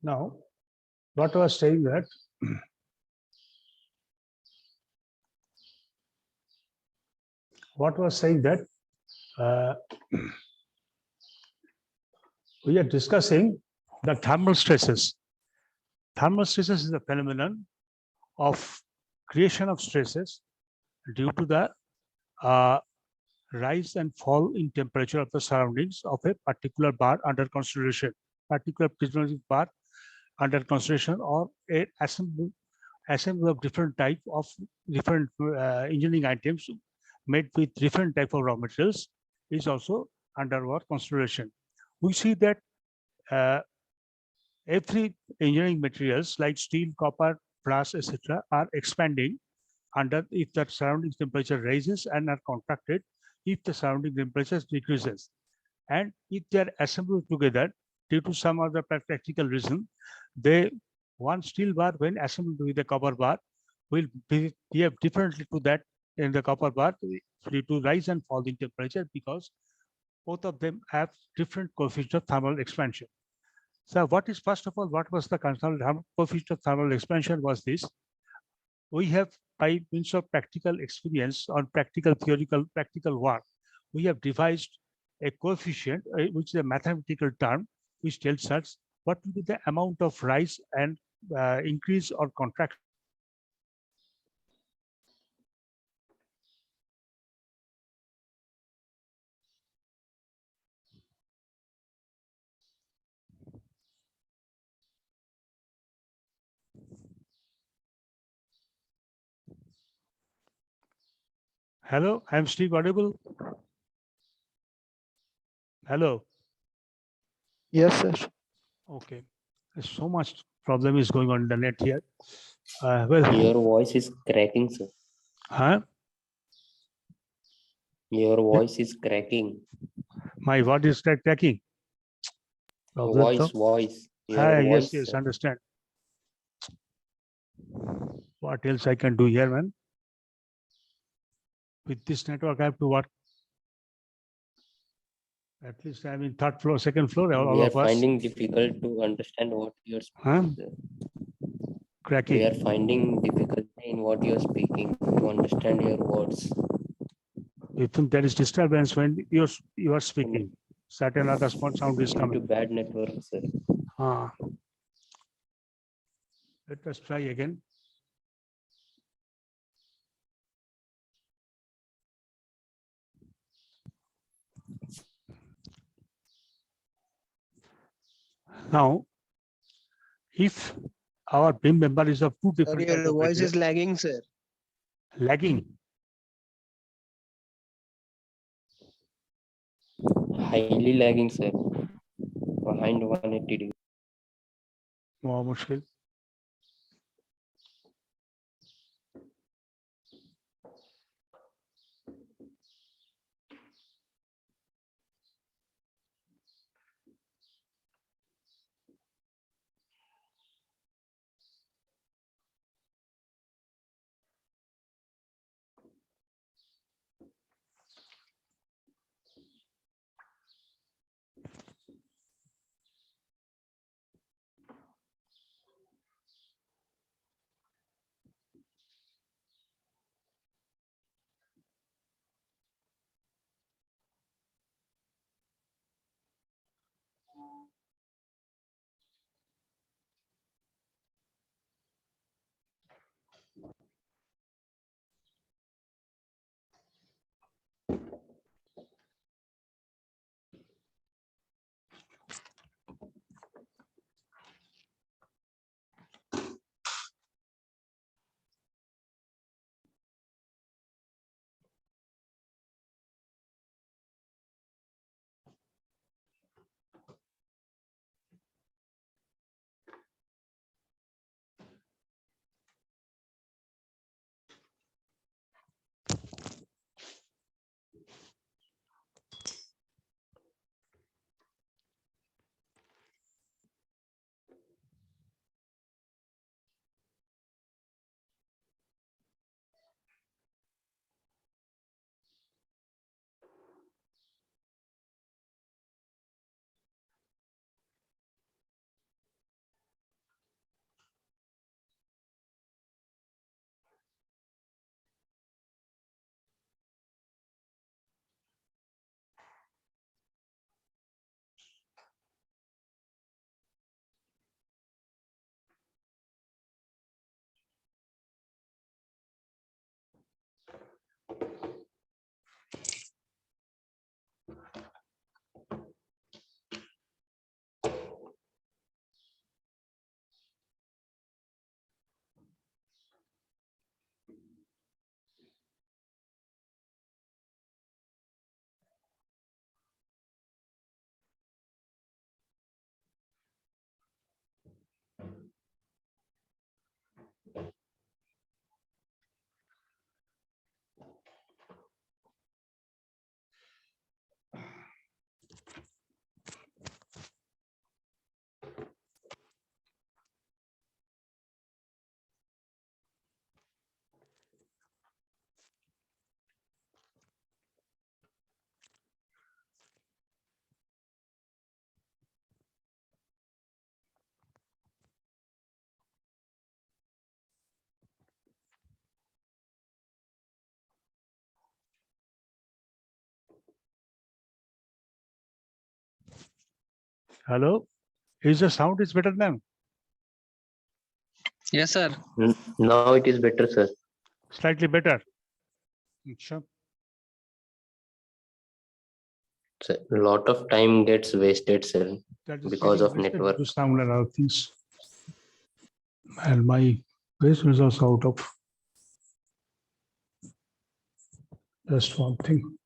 Now, what I was saying that uh, we are discussing the thermal stresses. Thermal stresses is a phenomenon of creation of stresses due to the rise and fall in temperature of the surroundings of a particular bar under consideration, particular prismatic bar under consideration, or a assembly of different type of different engineering items made with different type of raw materials is also under our consideration. We see that every engineering materials like steel, copper, brass, etc., are expanding under if the surrounding temperature rises and are contracted if the surrounding temperature decreases. And if they are assembled together due to some other practical reason, they one steel bar when assembled with a copper bar will behave differently to that in the copper bar due to rise and fall in temperature because both of them have different coefficient of thermal expansion. So what is first of all, what was the coefficient of thermal expansion was this. We have by means of practical experience on practical work, we have devised a coefficient, which is a mathematical term, which tells us what will be the amount of rise and increase or contraction. Hello, I am Steve audible. Hello. Yes, sir. Okay. So much problem is going on in the net here. Well, Your voice is cracking, sir. huh? Your voice is cracking. My what is cracking? Voice. Your voice. Yes, Sir. understand. What else I can do here, man? With this network, I have to work. At least I'm in third floor, second floor. All We are of us. finding difficult to understand what you're speaking. Cracking. We are finding difficulty in what you're speaking to understand your words. You think there is disturbance when you are speaking. Certain other small sound is Due coming. to bad network, sir. Let us try again. Now, if our beam member is of two different Sorry, types your of voice material, is lagging, sir. lagging. Highly lagging, sir. Behind 180 degrees. More mushkil. Hello? Is the sound is better now? Yes, sir. Now it is better, sir. Slightly better. Sure. Sir, a lot of time gets wasted, sir, That is because getting of wasted network. to sound and other things. And my base was also out of just one thing.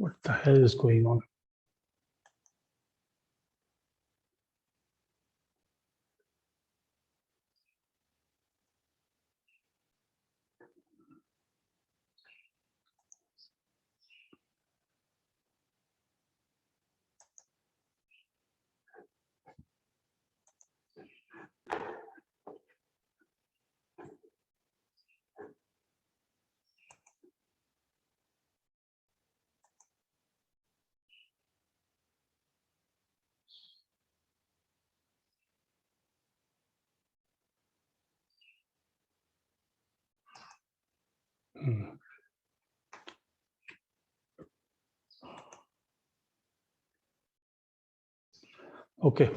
What the hell is going on? Hmm. Okay,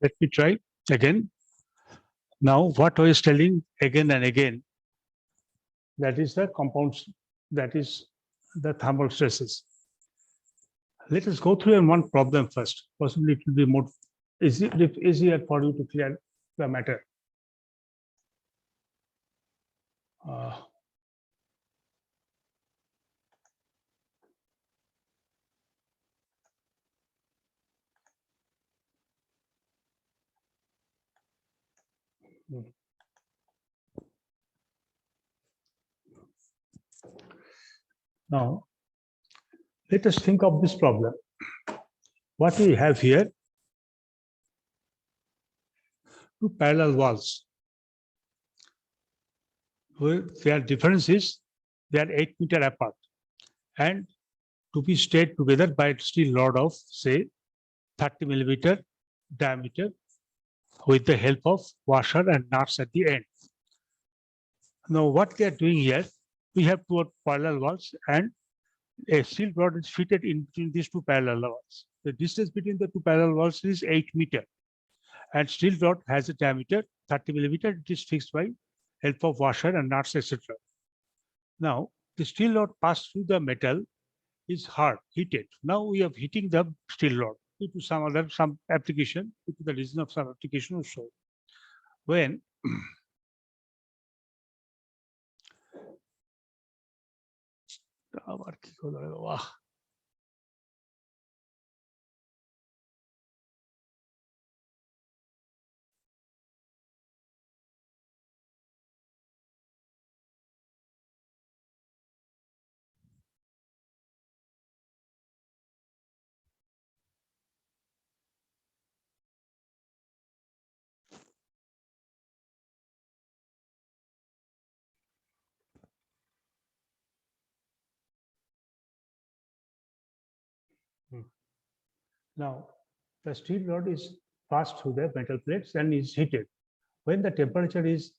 let me try again. Now, what I was telling again and again, that is the compounds, that is the thermal stresses. Let us go through one problem first. Possibly it will be more easier for you to clear the matter. Uh, Now, let us think of this problem. What we have here, two parallel walls. Their difference is they are 8 meters apart and to be stayed together by a steel rod of say 30 millimeter diameter with the help of washer and nuts at the end. Now, what they are doing here, we have two parallel walls and a steel rod is fitted in between these two parallel walls. The distance between the two parallel walls is 8 meters, and steel rod has a diameter 30 millimeter. It is fixed by help of washer and nuts, etc. Now, the steel rod passed through the metal is hard, heated. Now we are heating the steel rod due to some application, due to the reason of some application or so. When now the steel rod is passed through the metal plates and is heated. When the temperature is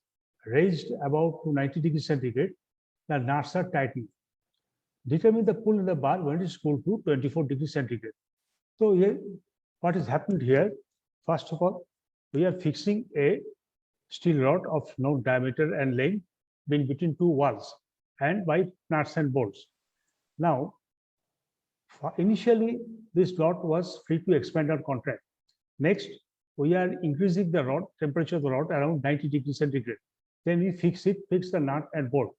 raised about to 90 degrees centigrade, the nuts are tightened. Determine the pull in the bar when it is cooled to 24 degrees centigrade. So here, what is happened here? First of all, we are fixing a steel rod of known diameter and length being between two walls and by nuts and bolts. Now, initially, this rod was free to expand or contract. Next, we are increasing the rod temperature of the rod around 90 degrees centigrade. Then we fix the nut and bolt.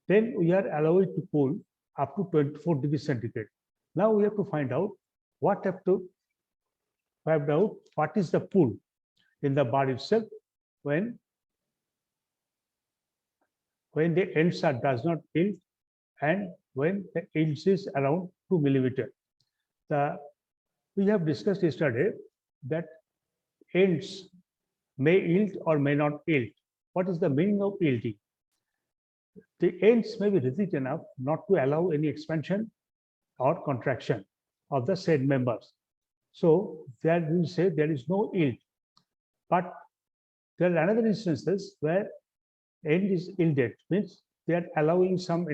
Then we are allowed to cool up to 24 degrees centigrade. Now we have to find out what is the pull in the bar itself when the ends does not yield and when the yields is around 2 millimeter. We have discussed yesterday that ends may yield or may not yield. What is the meaning of yielding? The ends may be rigid enough not to allow any expansion or contraction of the said members. So there we will say there is no yield. But there are another instances where end is yielded, means they are allowing some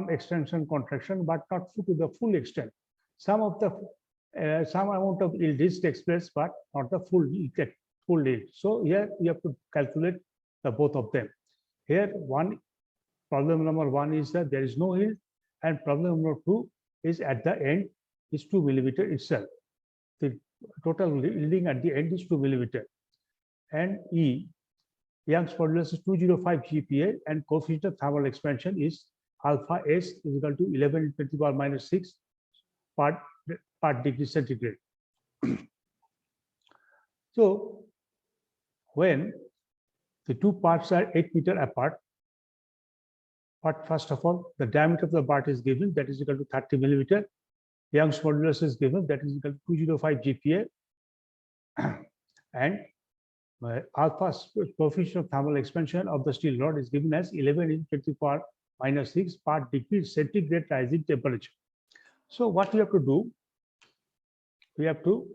extension contraction, but not to the full extent. Some amount of yield is takes place, but not the full yield. So here you have to calculate the both of them. Here problem number one is that there is no yield, and problem number two is at the end is 2 millimeter itself. The total yielding at the end is 2 millimeter. And Young's modulus is 205 GPa, and coefficient of thermal expansion is alpha S is equal to 11 to the power minus 6 part degree centigrade. So when the two parts are 8 meters apart, but first of all, the diameter of the part is given, that is equal to 30 millimeter. Young's modulus is given, that is equal to 205 GPa, and alpha coefficient of thermal expansion of the steel rod is given as 11 to the power minus 6 part degree centigrade rising temperature. So what we have to do, we have to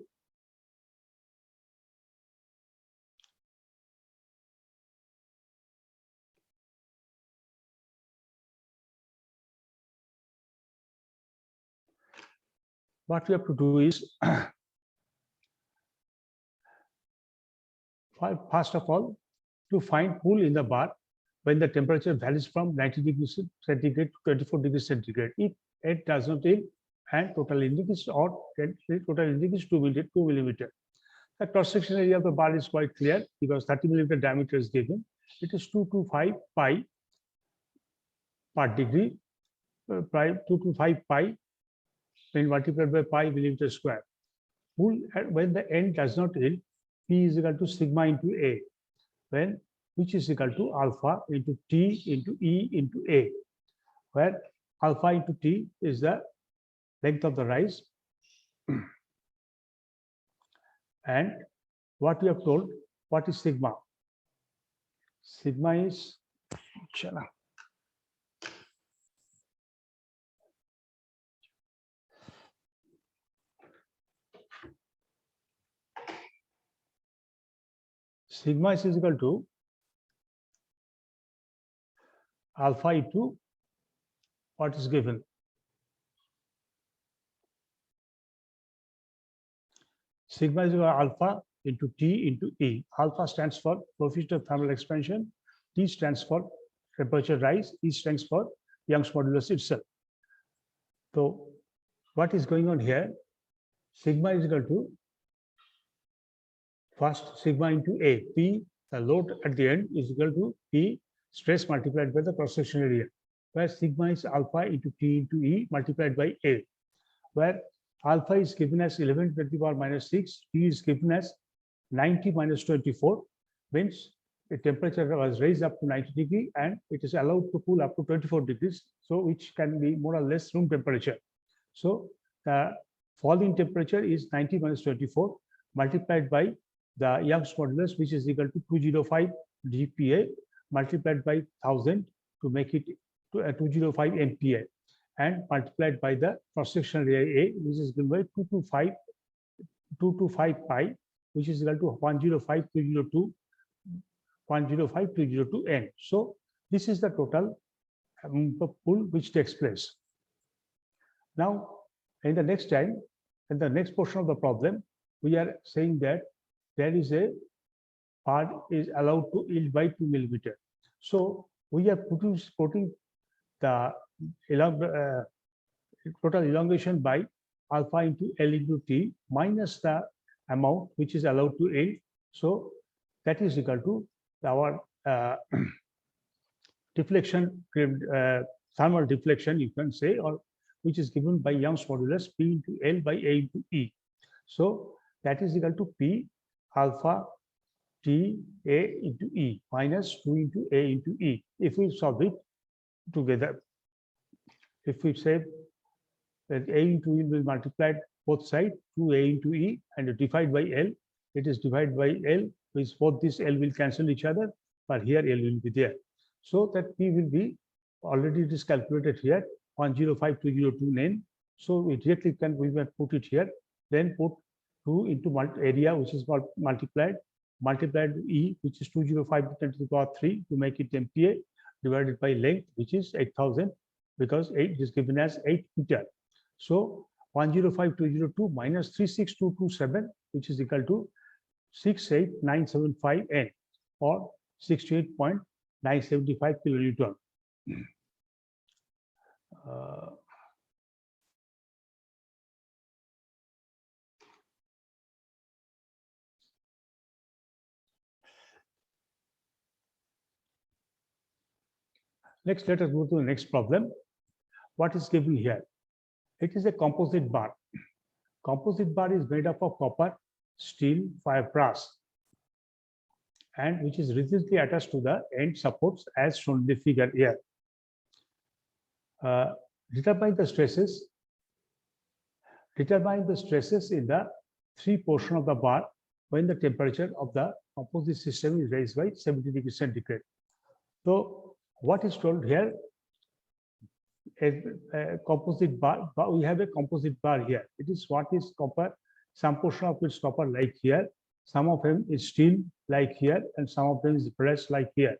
do is first of all, to find pull in the bar when the temperature varies from 90 degrees centigrade to 24 degrees centigrade. If it does not yield and total yielding is or total yielding is 2 millimeter. The cross-section area of the bar is quite clear because 30 millimeter diameter is given. It is 225 pi per degree, 225 pi when multiplied by pi millimeter square. Pull when the end does not yield, P is equal to sigma into A, which is equal to alpha into T into E into A, where alpha into T is the length of the rise. And what we have told, what is sigma? Sigma is sigma is equal to alpha into what is given. Sigma is equal to alpha into T into E. Alpha stands for coefficient of thermal expansion, T stands for temperature rise, E stands for Young's modulus itself. So what is going on here? Sigma is equal to first sigma into A. P, the load at the end, is equal to P stress multiplied by the cross-section area, where sigma is alpha into T into E multiplied by A, where alpha is given as 11 to the power minus 6, T is given as 90 minus 24, means the temperature was raised up to 90 degree and it is allowed to cool up to 24 degrees, so which can be more or less room temperature. So the falling temperature is 90 minus 24 multiplied by the Young's modulus, which is equal to 205 GPa multiplied by 1000 to make it to 205 MPa, and multiplied by the cross-sectional area A, which is given by 225 225 pi, which is equal to 105,202 n. So this is the total pull which takes place. Now, in the next portion of the problem, we are saying that there is a part is allowed to yield by 2 millimeter. So we are putting the total elongation by alpha into L into T minus the amount which is allowed to yield. So that is equal to our deflection, thermal deflection, you can say, or which is given by Young's modulus P into L by A into E. So that is equal to P alpha T A into E minus 2 into A into E. If we solve it together, if we say that A into E will multiply both sides, 2A into E, and divide by L, it is divided by L, which both this L will cancel each other, but here L will be there. So that P will be, already it is calculated here, 105,202 N. So we directly can, we will put it here, then put 2 into area, which is multiplied E, which is 205 10 to the power 3 to make it MPa, divided by length, which is 8,000, because 8 is given as 8 meter. So 105,202 minus 36227, which is equal to 68975 N, or 68.975 kilonewton. Next, let us go to the next problem. What is given here? It is a composite bar. Composite bar is made up of copper, steel, fiberglass, and which is rigidly attached to the end supports as shown in the figure here. Determine the stresses in the 3 portion of the bar when the temperature of the composite system is raised by 70 degrees centigrade. So what is told here? A composite bar, we have a composite bar here. It is what is copper, some portion of it is copper like here, some of them is steel like here, and some of them is brass like here.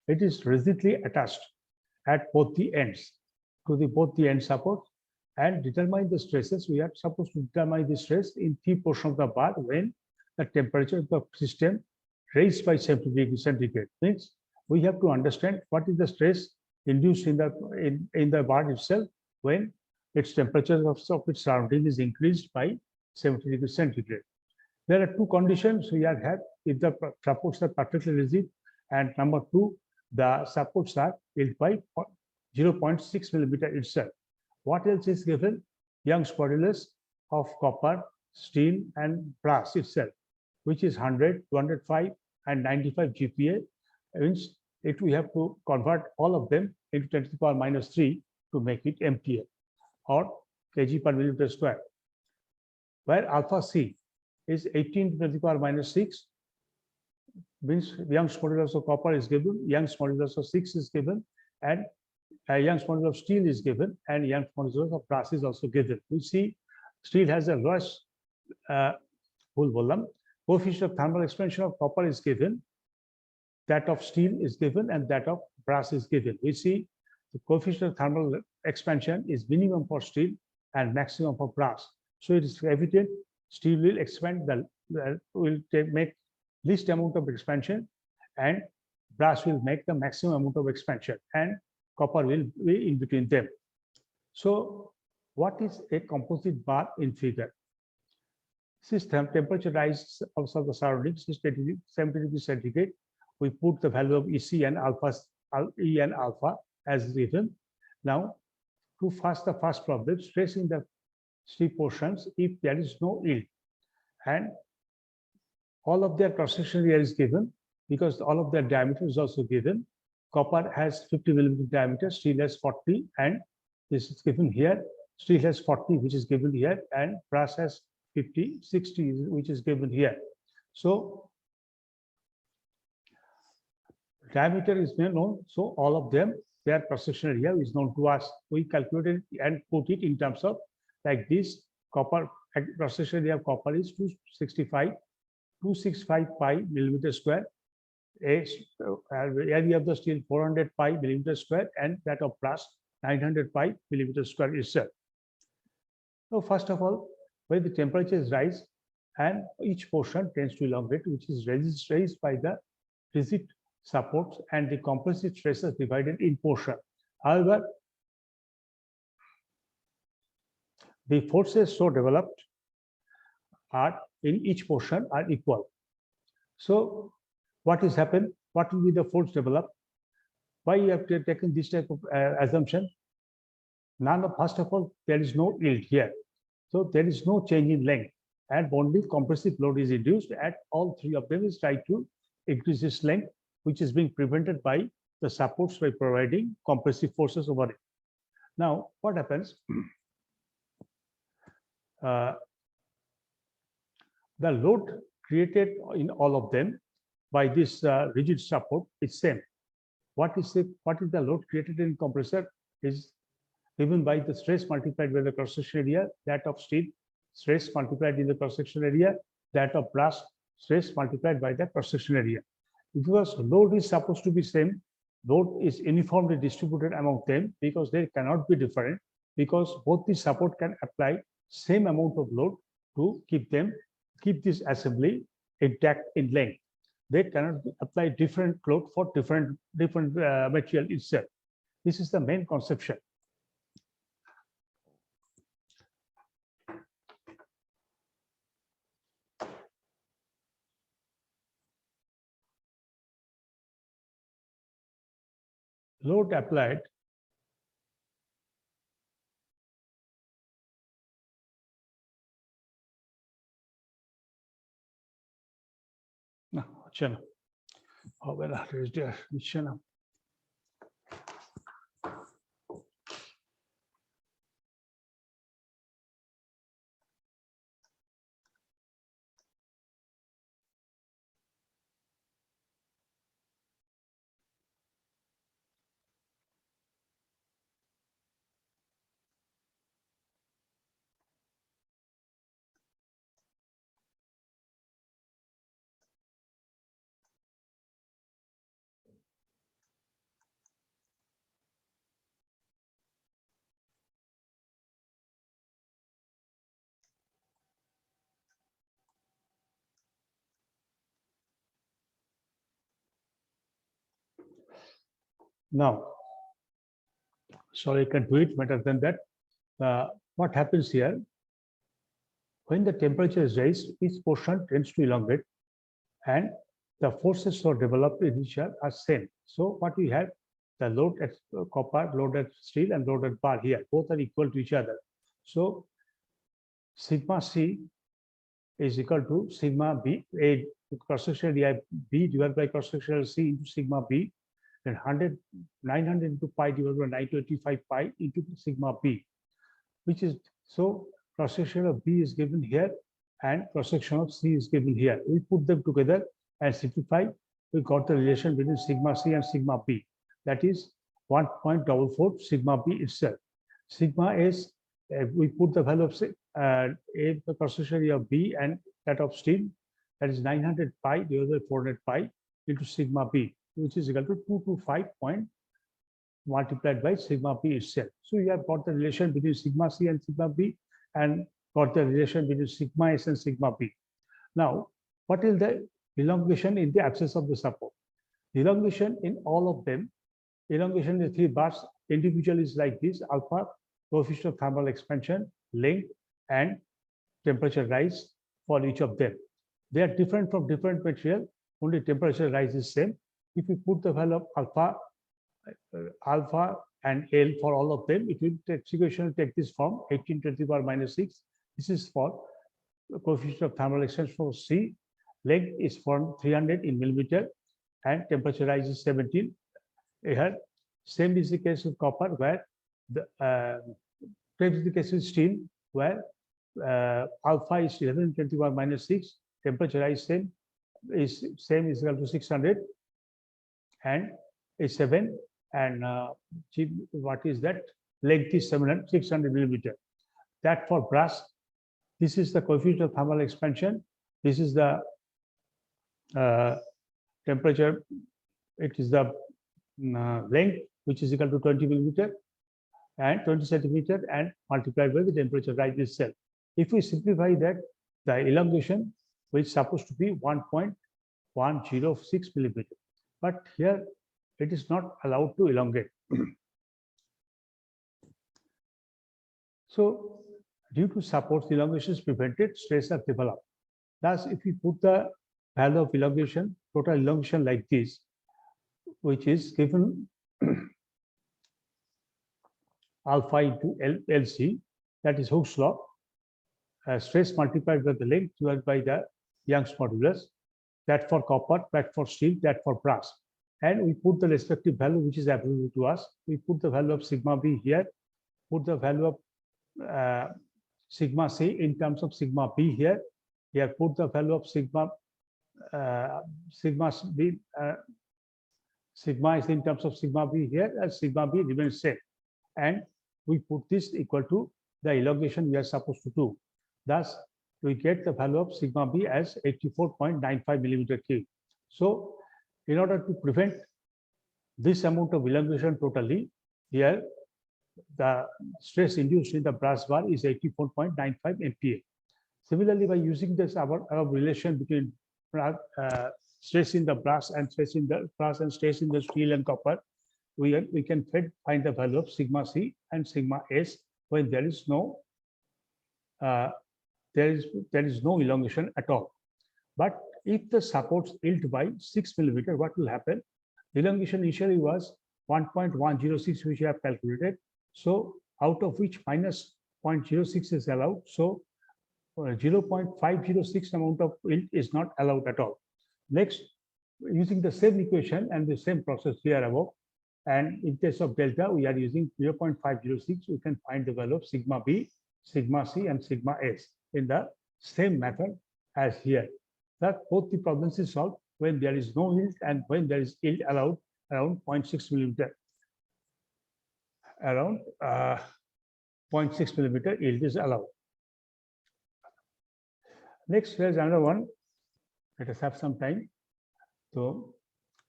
It is rigidly attached at both the ends to both the end supports, and determine the stresses. We are supposed to determine the stress in 3 portion of the bar when the temperature of the system raised by 70 degrees centigrade. Means we have to understand what is the stress induced in the bar itself when its temperature of its surrounding is increased by 70 degrees centigrade. There are 2 conditions we have: if the supports are perfectly rigid, and number 2, the supports are held by 0.6 millimeter itself. What else is given? Young's modulus of copper, steel, and brass itself, which is 100, 205, and 95 GPa. Means it we have to convert all of them into 10 to the power minus 3 to make it MPa, or kg per millimeter square. Where alpha C is 18 to the power minus 6, means Young's modulus of copper is given, Young's modulus of 6 is given, and Young's modulus of steel is given, and Young's modulus of brass is also given. We see steel has a lowest whole volume. Coefficient of thermal expansion of copper is given, that of steel is given, and that of brass is given. We see the coefficient of thermal expansion is minimum for steel and maximum for brass. So it is evident steel will expand make least amount of expansion, and brass will make the maximum amount of expansion, and copper will be in between them. So what is a composite bar in figure? System temperature rise also the surroundings is 70 degrees centigrade. We put the value of EC and alpha, E and alpha as given. Now, to the first problem, stress in the 3 portions if there is no yield, and all of their cross-section area is given because all of their diameter is also given. Copper has 50 millimeter diameter, steel has 40, and this is given here. Steel has 40, which is given here, and brass has 50, 60, which is given here. So diameter is known, so all of them, their cross-section area is known to us. We calculated and put it in terms of like this. copper cross-section area of copper is 265 pi millimeter square. Area of the steel 400 pi millimeter square, and that of brass 900 pi millimeter square itself. So first of all, when the temperatures rise and each portion tends to elongate, which is raised by the rigid supports and the compressive stresses divided in portion. However, the forces so developed are in each portion are equal. So what is happened? What will be the force developed? Why you have taken this type of assumption? First of all, there is no yield here. So there is no change in length, and only compressive load is induced, and all three of them is trying to increase its length, which is being prevented by the supports by providing compressive forces over it. Now, what happens? The load created in all of them by this rigid support is same. What is the load created in compressor is given by the stress multiplied by the cross-section area, that of steel, stress multiplied in the cross-section area, that of brass, stress multiplied by the cross-section area. Because load is supposed to be same, load is uniformly distributed among them because they cannot be different, because both the support can apply same amount of load to keep this assembly intact in length. They cannot apply different load for different material itself. This is the main conception. Load applied now. Sorry, I can do it better than that. What happens here? When the temperature is raised, each portion tends to elongate, and the forces so developed in each are same. So what we have, the load at copper, load at steel, and load at bar here, both are equal to each other. So sigma C is equal to sigma B, a cross-section area B divided by cross-section C into sigma B, and 900 into pi divided by 925 pi into sigma B, which is, so cross-section of B is given here and cross-section of C is given here. We put them together and simplify. We got the relation between sigma C and sigma B. That is 1.44 sigma B itself. Sigma is, we put the value of the cross-section area of B and that of steel, that is 900 pi divided by 400 pi into sigma B, which is equal to 225 point multiplied by sigma B itself. So you have got the relation between sigma C and sigma B and got the relation between sigma S and sigma B. Now, what is the elongation in the absence of the support? The elongation in all of them, elongation in the three bars individually is like this: alpha, coefficient of thermal expansion, length, and temperature rise for each of them. They are different from different material, only temperature rise is same. If you put the value of alpha and L for all of them, it will take this form 18 to the power minus 6. This is for the coefficient of thermal expansion for C. Length is for 300 in millimeter, and temperature rise is 17. Here, same is the case with copper, where the same is the case with steel, where alpha is 11 to the power minus 6. Temperature rise is equal to 600, and is 7. And what is that? Length is 600 millimeter. That for brass, This is the coefficient of thermal expansion. This is the temperature. It is the length, which is equal to 20 millimeter and 20 centimeter, and multiplied by the temperature rise itself. If we simplify that, the elongation, which is supposed to be 1.106 millimeter, but here it is not allowed to elongate. So due to supports, elongation is prevented, stress are developed. Thus, if we put the value of elongation, total elongation like this, which is given alpha into LC, that is Hooke's law, stress multiplied by the length divided by the Young's modulus, that for copper, that for steel, that for brass. And we put the respective value which is available to us. We put the value of sigma B here, put the value of sigma C in terms of sigma B here. Here, put the value of sigma B, sigma is in terms of sigma B here, and sigma B remains same. And we put this equal to the elongation we are supposed to do. Thus, we get the value of sigma B as 84.95 millimeter cube. So, in order to prevent this amount of elongation totally, here the stress induced in the brass bar is 84.95 MPa. Similarly, by using this our relation between stress in the brass and stress in the steel and copper, we can find the value of sigma C and sigma S when there is no elongation at all. But if the supports yield by 6 millimeter, what will happen? The elongation initially was 1.106, which we have calculated. So out of which minus 0.06 is allowed. So 0.506 amount of yield is not allowed at all. Next, using the same equation and the same process here above, and in case of delta, we are using 0.506. We can find the value of sigma B, sigma C, and sigma S in the same method as here. That both the problems is solved when there is no yield and when there is yield allowed around 0.6 millimeter. Around 0.6 millimeter yield is allowed. Next, here's another one. Let us have some time. So,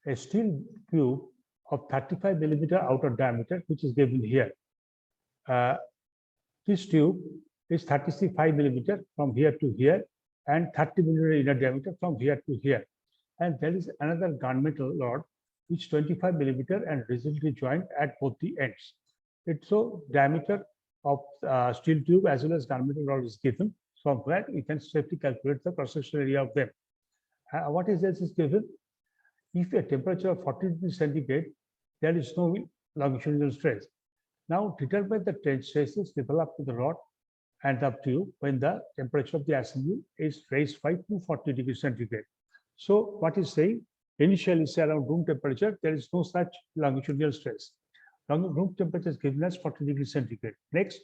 a steel tube of 35 millimeter outer diameter, which is given here. This tube is 35 millimeter from here to here, and 30 millimeter inner diameter from here to here. And there is another gunmetal rod, which 25 millimeter and rigidly joined at both the ends. It's so diameter of steel tube as well as gunmetal rod is given, from where you can safely calculate the cross-sectional area of them. What is this is given? If a temperature of 40 degrees centigrade, there is no longitudinal stress. Now determine the tension stresses developed to the rod and the tube when the temperature of the assembly is raised by 240 degrees centigrade. So what is saying? Initially, say around room temperature, there is no such longitudinal stress. Room temperature is given as 40 degrees centigrade. Next,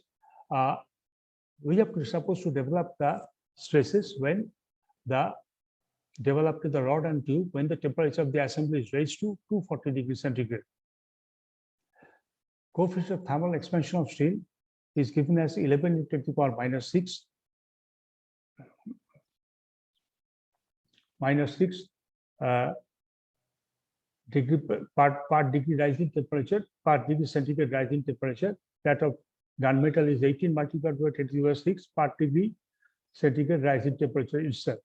we are supposed to develop the stresses when developed to the rod and tube when the temperature of the assembly is raised to 240 degrees centigrade. Coefficient of thermal expansion of steel is given as 11 to the power minus 6 degree per degree rising temperature, per degree centigrade rising temperature. That of gunmetal is 18 multiplied by 10 to the power 6 per degree centigrade rising temperature itself.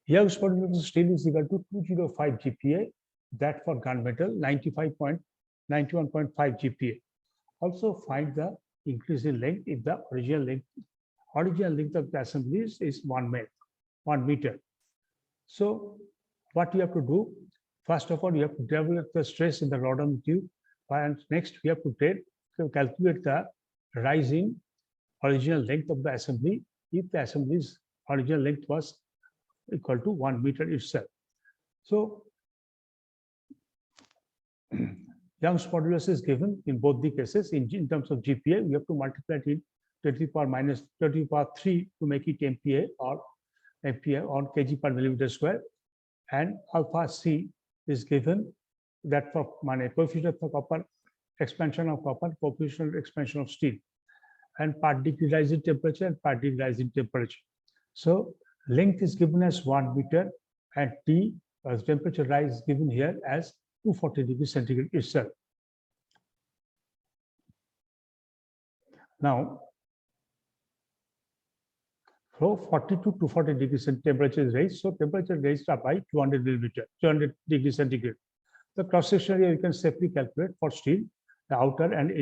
Young's modulus of steel is equal to 205 GPa. That for gunmetal 91.5 GPa. Also find the increase in length if the original length of the assembly is 1 meter. So what you have to do? First of all, you have to develop the stress in the rod and tube, and next we have to calculate the rising original length of the assembly if the assembly's original length was equal to 1 meter itself. So Young's modulus is given in both the cases. In terms of GPa, we have to multiply it in 10 to the power minus 10 to the power 3 to make it MPa or kg per millimeter square. And alpha C is given that for coefficient of copper, expansion of copper, coefficient of expansion of steel. and part degree rise in temperature and part degree rise in temperature. So length is given as 1 meter and T temperature rise is given here as 240 degrees centigrade itself. Now, from 40 to 240 degrees temperature is raised. So temperature raised up by 200 millimeter, 200 degrees centigrade. The cross section area you can safely calculate for steel, the outer and inner